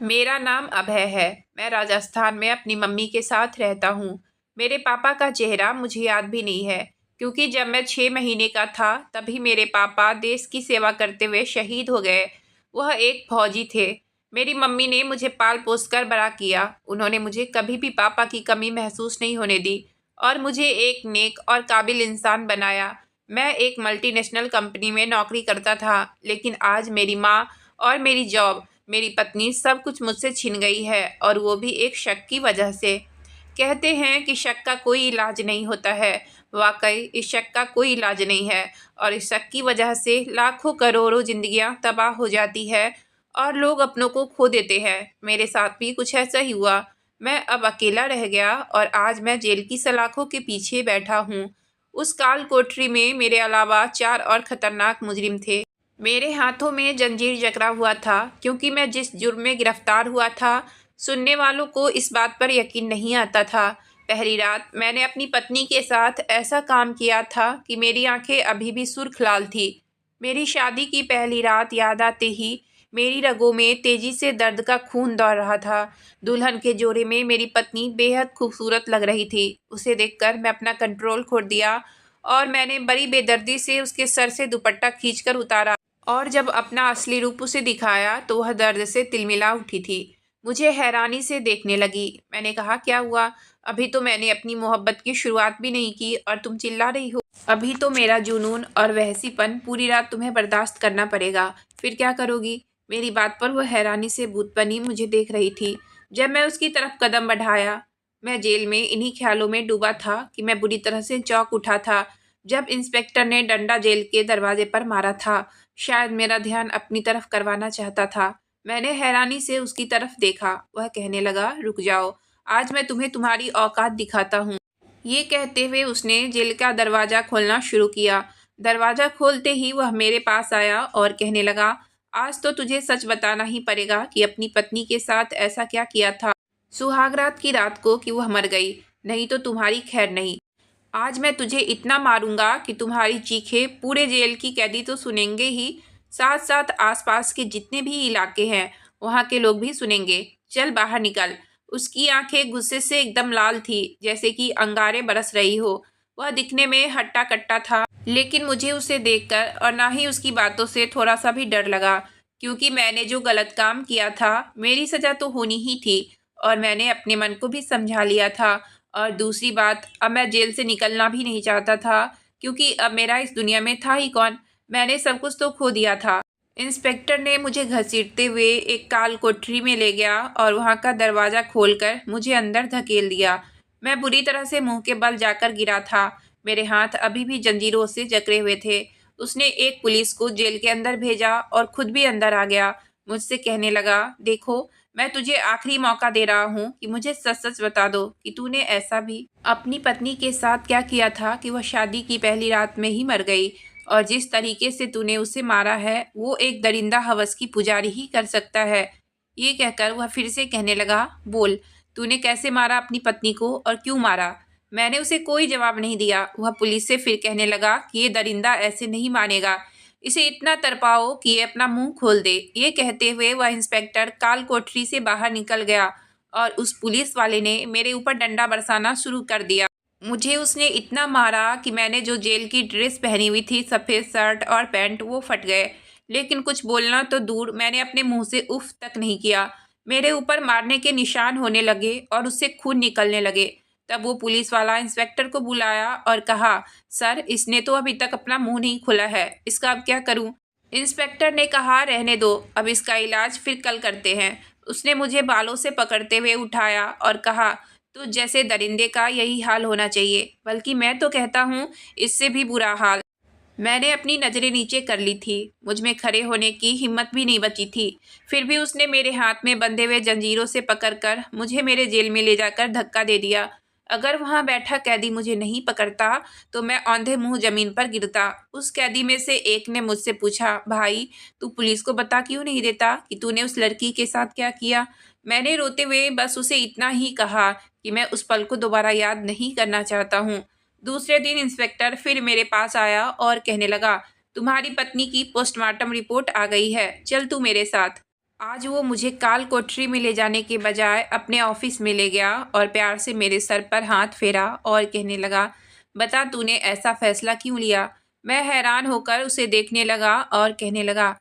मेरा नाम अभय है। मैं राजस्थान में अपनी मम्मी के साथ रहता हूँ। मेरे पापा का चेहरा मुझे याद भी नहीं है, क्योंकि जब मैं 6 महीने का था तभी मेरे पापा देश की सेवा करते हुए शहीद हो गए। वह एक फौजी थे। मेरी मम्मी ने मुझे पाल पोस कर बड़ा किया। उन्होंने मुझे कभी भी पापा की कमी महसूस नहीं होने दी और मुझे एक नेक और काबिल इंसान बनाया। मैं एक मल्टीनेशनल कंपनी में नौकरी करता था, लेकिन आज मेरी माँ और मेरी जॉब, मेरी पत्नी, सब कुछ मुझसे छिन गई है, और वो भी एक शक की वजह से। कहते हैं कि शक का कोई इलाज नहीं होता है। वाकई इस शक का कोई इलाज नहीं है, और इस शक की वजह से लाखों करोड़ों जिंदगियां तबाह हो जाती है और लोग अपनों को खो देते हैं। मेरे साथ भी कुछ ऐसा ही हुआ। मैं अब अकेला रह गया और आज मैं जेल की सलाखों के पीछे बैठा हूँ। उस काल कोठरी में मेरे अलावा 4 और खतरनाक मुजरिम थे। मेरे हाथों में जंजीर जकड़ा हुआ था, क्योंकि मैं जिस जुर्म में गिरफ्तार हुआ था, सुनने वालों को इस बात पर यकीन नहीं आता था। पहली रात मैंने अपनी पत्नी के साथ ऐसा काम किया था कि मेरी आंखें अभी भी सुर्ख लाल थी। मेरी शादी की पहली रात याद आते ही मेरी रगों में तेजी से दर्द का खून दौड़ रहा था। दुल्हन के जोड़े में मेरी पत्नी बेहद खूबसूरत लग रही थी। उसे देखकर मैं अपना कंट्रोल खो दिया और मैंने बड़ी बेदर्दी से उसके सर से दुपट्टा खींचकर उतारा, और जब अपना असली रूप उसे दिखाया तो वह दर्द से तिलमिला उठी थी। मुझे हैरानी से देखने लगी। मैंने कहा, क्या हुआ? अभी तो मैंने अपनी मोहब्बत की शुरुआत भी नहीं की और तुम चिल्ला रही हो। अभी तो मेरा जुनून और वहसीपन पूरी रात तुम्हें बर्दाश्त करना पड़ेगा। फिर क्या करोगी? मेरी बात पर वह हैरानी से भूत बनी मुझे देख रही थी। जब मैं उसकी तरफ कदम बढ़ाया, मैं जेल में इन्हीं ख्यालों में डूबा था कि मैं बुरी तरह से चौंक उठा था जब इंस्पेक्टर ने डंडा जेल के दरवाजे पर मारा था। शायद मेरा ध्यान अपनी तरफ करवाना चाहता था। मैंने हैरानी से उसकी तरफ देखा। वह कहने लगा, रुक जाओ, आज मैं तुम्हें तुम्हारी औकात दिखाता हूँ। ये कहते हुए उसने जेल का दरवाज़ा खोलना शुरू किया। दरवाज़ा खोलते ही वह मेरे पास आया और कहने लगा, आज तो तुझे सच बताना ही पड़ेगा कि अपनी पत्नी के साथ ऐसा क्या किया था सुहागरात की रात को कि वह मर गई। नहीं तो तुम्हारी खैर नहीं। आज मैं तुझे इतना मारूंगा कि तुम्हारी चीखें पूरे जेल की कैदी तो सुनेंगे ही, साथ साथ आसपास के जितने भी इलाके हैं वहाँ के लोग भी सुनेंगे। चल बाहर निकल। उसकी आंखें गुस्से से एकदम लाल थी, जैसे कि अंगारे बरस रही हो। वह दिखने में हट्टा कट्टा था, लेकिन मुझे उसे देखकर और ना ही उसकी बातों से थोड़ा सा भी डर लगा, क्योंकि मैंने जो गलत काम किया था मेरी सजा तो होनी ही थी, और मैंने अपने मन को भी समझा लिया था। और दूसरी बात, अब मैं जेल से निकलना भी नहीं चाहता था, क्योंकि अब मेरा इस दुनिया में था ही कौन। मैंने सब कुछ तो खो दिया था। इंस्पेक्टर ने मुझे घसीटते हुए एक काल कोठरी में ले गया और वहां का दरवाज़ा खोलकर मुझे अंदर धकेल दिया। मैं बुरी तरह से मुंह के बल जाकर गिरा था। मेरे हाथ अभी भी जंजीरों से जकड़े हुए थे। उसने एक पुलिस को जेल के अंदर भेजा और खुद भी अंदर आ गया। मुझसे कहने लगा, देखो, मैं तुझे आखिरी मौका दे रहा हूँ कि मुझे सच सच बता दो कि तूने ऐसा भी अपनी पत्नी के साथ क्या किया था कि वह शादी की पहली रात में ही मर गई, और जिस तरीके से तूने उसे मारा है वो एक दरिंदा हवस की पुजारी ही कर सकता है। ये कहकर वह फिर से कहने लगा, बोल, तूने कैसे मारा अपनी पत्नी को और क्यों मारा? मैंने उसे कोई जवाब नहीं दिया। वह पुलिस से फिर कहने लगा कि ये दरिंदा ऐसे नहीं मानेगा, इसे इतना तड़पाओ कि ये अपना मुंह खोल दे। ये कहते हुए वह इंस्पेक्टर काल कोठरी से बाहर निकल गया और उस पुलिस वाले ने मेरे ऊपर डंडा बरसाना शुरू कर दिया। मुझे उसने इतना मारा कि मैंने जो जेल की ड्रेस पहनी हुई थी, सफ़ेद शर्ट और पैंट, वो फट गए। लेकिन कुछ बोलना तो दूर, मैंने अपने मुंह से उफ तक नहीं किया। मेरे ऊपर मारने के निशान होने लगे और उससे खून निकलने लगे। तब वो पुलिस वाला इंस्पेक्टर को बुलाया और कहा, सर, इसने तो अभी तक अपना मुंह नहीं खोला है, इसका अब क्या करूं? इंस्पेक्टर ने कहा, रहने दो, अब इसका इलाज फिर कल करते हैं। उसने मुझे बालों से पकड़ते हुए उठाया और कहा, तो जैसे दरिंदे का यही हाल होना चाहिए, बल्कि मैं तो कहता हूँ इससे भी बुरा हाल। मैंने अपनी नज़रें नीचे कर ली थी। मुझ में खड़े होने की हिम्मत भी नहीं बची थी। फिर भी उसने मेरे हाथ में बंधे हुए जंजीरों से पकड़कर मुझे मेरे जेल में ले जाकर धक्का दे दिया। अगर वहाँ बैठा कैदी मुझे नहीं पकड़ता तो मैं औंधे मुंह जमीन पर गिरता। उस कैदी में से एक ने मुझसे पूछा, भाई, तू पुलिस को बता क्यों नहीं देता कि तूने उस लड़की के साथ क्या किया? मैंने रोते हुए बस उसे इतना ही कहा कि मैं उस पल को दोबारा याद नहीं करना चाहता हूँ। दूसरे दिन इंस्पेक्टर फिर मेरे पास आया और कहने लगा, तुम्हारी पत्नी की पोस्टमार्टम रिपोर्ट आ गई है, चल तू मेरे साथ। आज वो मुझे काल कोठरी में ले जाने के बजाय अपने ऑफिस में ले गया और प्यार से मेरे सर पर हाथ फेरा और कहने लगा, बता तूने ऐसा फैसला क्यों लिया। मैं हैरान होकर उसे देखने लगा और कहने लगा,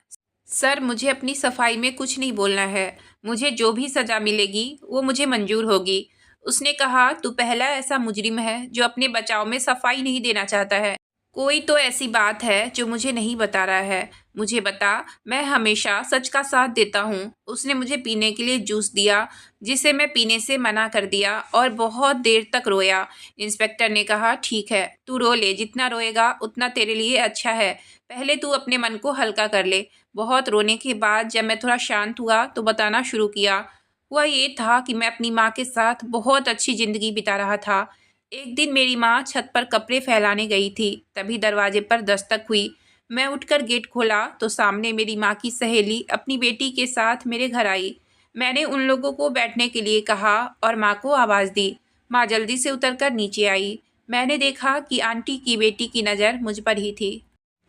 सर मुझे अपनी सफाई में कुछ नहीं बोलना है। मुझे जो भी सज़ा मिलेगी वो मुझे मंजूर होगी। उसने कहा, तू पहला ऐसा मुजरिम है जो अपने बचाव में सफाई नहीं देना चाहता है। कोई तो ऐसी बात है जो मुझे नहीं बता रहा है। मुझे बता, मैं हमेशा सच का साथ देता हूँ। उसने मुझे पीने के लिए जूस दिया जिसे मैं पीने से मना कर दिया और बहुत देर तक रोया। इंस्पेक्टर ने कहा, ठीक है तू रो ले, जितना रोएगा उतना तेरे लिए अच्छा है। पहले तू अपने मन को हल्का कर ले। बहुत रोने के बाद जब मैं थोड़ा शांत हुआ तो बताना शुरू किया। हुआ ये था कि मैं अपनी माँ के साथ बहुत अच्छी ज़िंदगी बिता रहा था। एक दिन मेरी माँ छत पर कपड़े फैलाने गई थी, तभी दरवाजे पर दस्तक हुई। मैं उठकर गेट खोला तो सामने मेरी माँ की सहेली अपनी बेटी के साथ मेरे घर आई। मैंने उन लोगों को बैठने के लिए कहा और माँ को आवाज़ दी। माँ जल्दी से उतरकर नीचे आई। मैंने देखा कि आंटी की बेटी की नज़र मुझ पर ही थी।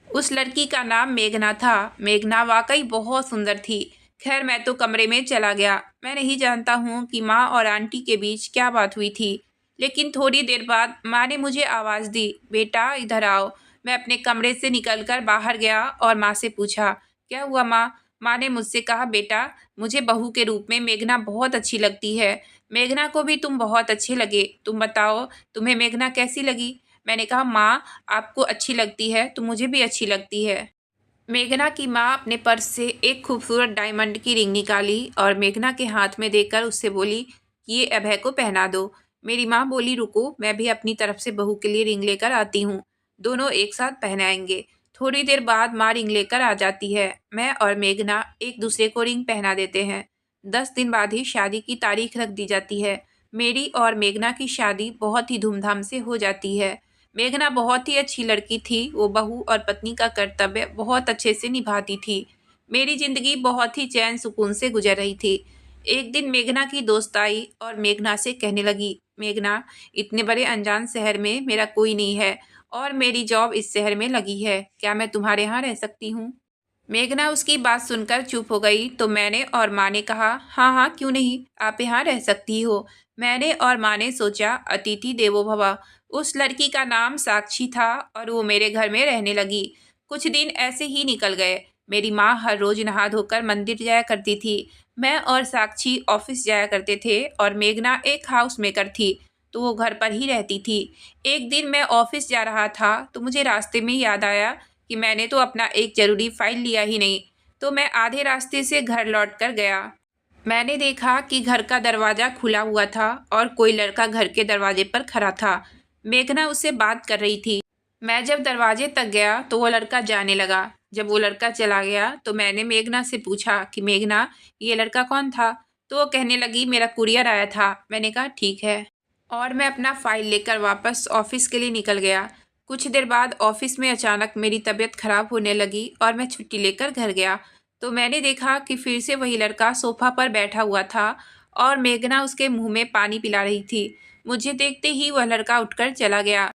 उस लड़की का नाम मेघना था। मेघना वाकई बहुत सुंदर थी। खैर मैं तो कमरे में चला गया। मैं नहीं जानता हूँ कि माँ और आंटी के बीच क्या बात हुई थी, लेकिन थोड़ी देर बाद माँ ने मुझे आवाज़ दी, बेटा इधर आओ। मैं अपने कमरे से निकलकर बाहर गया और माँ से पूछा, क्या हुआ माँ। माँ ने मुझसे कहा, बेटा मुझे बहू के रूप में मेघना बहुत अच्छी लगती है। मेघना को भी तुम बहुत अच्छे लगे। तुम बताओ तुम्हें मेघना कैसी लगी। मैंने कहा, माँ आपको अच्छी लगती है तो मुझे भी अच्छी लगती है। मेघना की माँ अपने पर्स से एक खूबसूरत डायमंड की रिंग निकाली और मेघना के हाथ में देकर उससे बोली, ये अभय को पहना दो। मेरी माँ बोली, रुको मैं भी अपनी तरफ से बहू के लिए रिंग लेकर आती हूँ, दोनों एक साथ पहनाएंगे। थोड़ी देर बाद माँ रिंग लेकर आ जाती है। मैं और मेघना एक दूसरे को रिंग पहना देते हैं। 10 दिन बाद ही शादी की तारीख रख दी जाती है। मेरी और मेघना की शादी बहुत ही धूमधाम से हो जाती है। मेघना बहुत ही अच्छी लड़की थी। वो बहू और पत्नी का कर्तव्य बहुत अच्छे से निभाती थी। मेरी ज़िंदगी बहुत ही चैन सुकून से गुजर रही थी। एक दिन मेघना की दोस्त आई और मेघना से कहने लगी, मेघना इतने बड़े अनजान शहर में मेरा कोई नहीं है और मेरी जॉब इस शहर में लगी है, क्या मैं तुम्हारे यहाँ रह सकती हूँ। मेघना उसकी बात सुनकर चुप हो गई तो मैंने और माँ ने कहा, हाँ हाँ क्यों नहीं, आप यहाँ रह सकती हो। मैंने और माँ ने सोचा, अतिथि देवो भव। उस लड़की का नाम साक्षी था और वो मेरे घर में रहने लगी। कुछ दिन ऐसे ही निकल गए। मेरी माँ हर रोज नहा धोकर मंदिर जाया करती थी। मैं और साक्षी ऑफिस जाया करते थे और मेघना एक हाउस मेकर थी तो वो घर पर ही रहती थी। एक दिन मैं ऑफिस जा रहा था तो मुझे रास्ते में याद आया कि मैंने तो अपना एक ज़रूरी फ़ाइल लिया ही नहीं। तो मैं आधे रास्ते से घर लौट कर गया। मैंने देखा कि घर का दरवाज़ा खुला हुआ था और कोई लड़का घर के दरवाजे पर खड़ा था। मेघना उससे बात कर रही थी। मैं जब दरवाजे तक गया तो वो लड़का जाने लगा। जब वो लड़का चला गया तो मैंने मेघना से पूछा कि मेघना ये लड़का कौन था। तो वो कहने लगी, मेरा कुरियर आया था। मैंने कहा ठीक है और मैं अपना फ़ाइल लेकर वापस ऑफिस के लिए निकल गया। कुछ देर बाद ऑफिस में अचानक मेरी तबीयत खराब होने लगी और मैं छुट्टी लेकर घर गया तो मैंने देखा कि फिर से वही लड़का सोफा पर बैठा हुआ था और मेघना उसके मुंह में पानी पिला रही थी। मुझे देखते ही वह लड़का उठकर चला गया।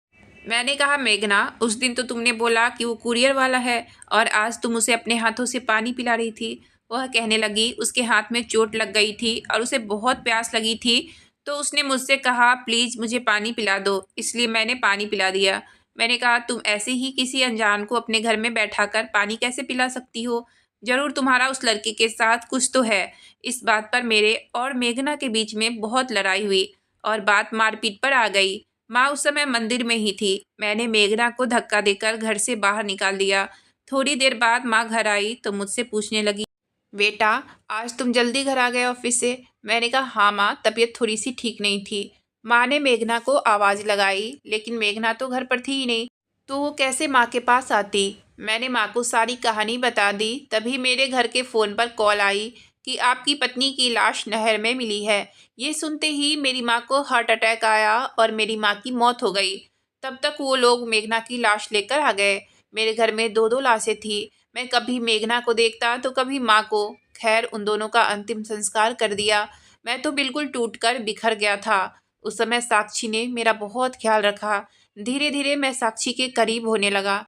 मैंने कहा, मेघना उस दिन तो तुमने बोला कि वो कुरियर वाला है और आज तुम उसे अपने हाथों से पानी पिला रही थी। वह कहने लगी, उसके हाथ में चोट लग गई थी और उसे बहुत प्यास लगी थी तो उसने मुझसे कहा, प्लीज़ मुझे पानी पिला दो, इसलिए मैंने पानी पिला दिया। मैंने कहा, तुम ऐसे ही किसी अनजान को अपने घर में बैठाकर पानी कैसे पिला सकती हो। ज़रूर तुम्हारा उस लड़के के साथ कुछ तो है। इस बात पर मेरे और मेघना के बीच में बहुत लड़ाई हुई और बात मारपीट पर आ गई। माँ उस समय मंदिर में ही थी। मैंने मेघना को धक्का देकर घर से बाहर निकाल दिया। थोड़ी देर बाद माँ घर आई तो मुझसे पूछने लगी, बेटा आज तुम जल्दी घर आ गए ऑफिस से। मैंने कहा, हाँ माँ, तबीयत थोड़ी सी ठीक नहीं थी। माँ ने मेघना को आवाज़ लगाई लेकिन मेघना तो घर पर थी ही नहीं, तो वो कैसे माँ के पास आती। मैंने माँ को सारी कहानी बता दी। तभी मेरे घर के फ़ोन पर कॉल आई कि आपकी पत्नी की लाश नहर में मिली है। ये सुनते ही मेरी माँ को हार्ट अटैक आया और मेरी माँ की मौत हो गई। तब तक वो लोग मेघना की लाश लेकर आ गए। मेरे घर में दो दो लाशें थी। मैं कभी मेघना को देखता तो कभी माँ को। खैर उन दोनों का अंतिम संस्कार कर दिया। मैं तो बिल्कुल टूटकर बिखर गया था। उस समय साक्षी ने मेरा बहुत ख्याल रखा। धीरे धीरे मैं साक्षी के करीब होने लगा।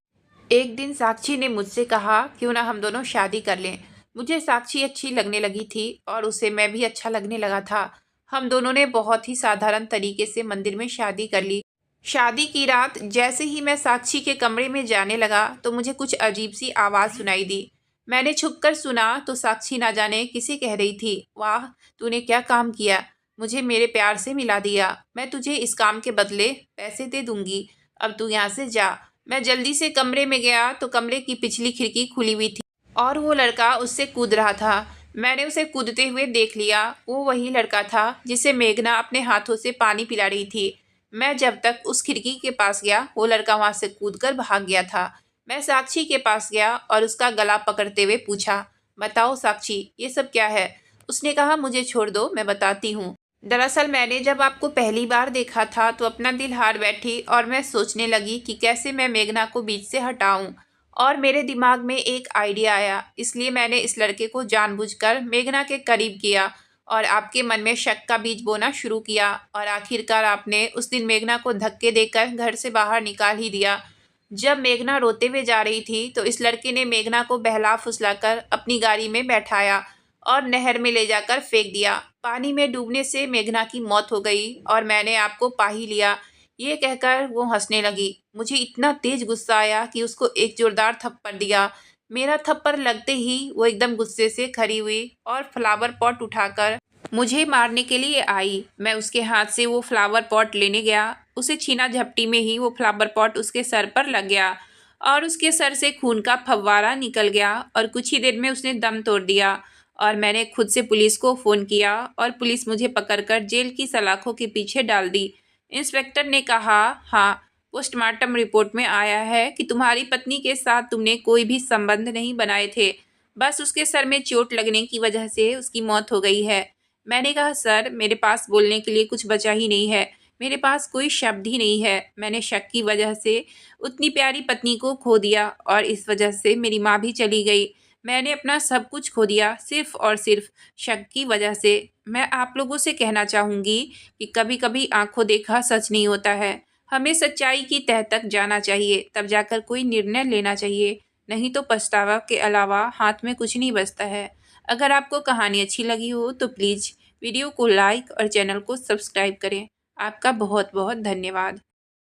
एक दिन साक्षी ने मुझसे कहा, क्यों ना हम दोनों शादी कर लें। मुझे साक्षी अच्छी लगने लगी थी और उसे मैं भी अच्छा लगने लगा था। हम दोनों ने बहुत ही साधारण तरीके से मंदिर में शादी कर ली। शादी की रात जैसे ही मैं साक्षी के कमरे में जाने लगा तो मुझे कुछ अजीब सी आवाज़ सुनाई दी। मैंने छुपकर सुना तो साक्षी ना जाने किसे कह रही थी, वाह तूने क्या काम किया, मुझे मेरे प्यार से मिला दिया, मैं तुझे इस काम के बदले पैसे दे दूंगी, अब तू यहाँ से जा। मैं जल्दी से कमरे में गया तो कमरे की पिछली खिड़की खुली हुई थी और वो लड़का उससे कूद रहा था। मैंने उसे कूदते हुए देख लिया। वो वही लड़का था जिसे मेघना अपने हाथों से पानी पिला रही थी। मैं जब तक उस खिड़की के पास गया वो लड़का वहां से कूदकर भाग गया था। मैं साक्षी के पास गया और उसका गला पकड़ते हुए पूछा, बताओ साक्षी ये सब क्या है। उसने कहा, मुझे छोड़ दो, मैं बताती हूँ। दरअसल मैंने जब आपको पहली बार देखा था तो अपना दिल हार बैठी और मैं सोचने लगी कि कैसे मैं मेघना को बीच से हटाऊं। और मेरे दिमाग में एक आइडिया आया, इसलिए मैंने इस लड़के को जानबूझकर मेघना के करीब किया और आपके मन में शक का बीज बोना शुरू किया और आखिरकार आपने उस दिन मेघना को धक्के देकर घर से बाहर निकाल ही दिया। जब मेघना रोते हुए जा रही थी तो इस लड़के ने मेघना को बहला फुसलाकर अपनी गाड़ी में बैठाया और नहर में ले जाकर फेंक दिया। पानी में डूबने से मेघना की मौत हो गई और मैंने आपको पा ही लिया। ये कहकर वो हंसने लगी। मुझे इतना तेज गुस्सा आया कि उसको एक जोरदार थप्पड़ दिया। मेरा थप्पड़ लगते ही वो एकदम गुस्से से खड़ी हुई और फ्लावर पॉट उठाकर मुझे मारने के लिए आई। मैं उसके हाथ से वो फ्लावर पॉट लेने गया। उसे छीना झपटी में ही वो फ्लावर पॉट उसके सर पर लग गया और उसके सर से खून का फव्वारा निकल गया और कुछ ही देर में उसने दम तोड़ दिया। और मैंने खुद से पुलिस को फ़ोन किया और पुलिस मुझे पकड़कर जेल की सलाखों के पीछे डाल दी। इंस्पेक्टर ने कहा, हाँ, पोस्टमार्टम रिपोर्ट में आया है कि तुम्हारी पत्नी के साथ तुमने कोई भी संबंध नहीं बनाए थे, बस उसके सर में चोट लगने की वजह से उसकी मौत हो गई है। मैंने कहा, सर मेरे पास बोलने के लिए कुछ बचा ही नहीं है, मेरे पास कोई शब्द ही नहीं है। मैंने शक की वजह से उतनी प्यारी पत्नी को खो दिया और इस वजह से मेरी माँ भी चली गई। मैंने अपना सब कुछ खो दिया सिर्फ और सिर्फ शक की वजह से। मैं आप लोगों से कहना चाहूँगी कि कभी कभी आंखों देखा सच नहीं होता है। हमें सच्चाई की तह तक जाना चाहिए, तब जाकर कोई निर्णय लेना चाहिए, नहीं तो पछतावा के अलावा हाथ में कुछ नहीं बचता है। अगर आपको कहानी अच्छी लगी हो तो प्लीज़ वीडियो को लाइक और चैनल को सब्सक्राइब करें। आपका बहुत बहुत धन्यवाद।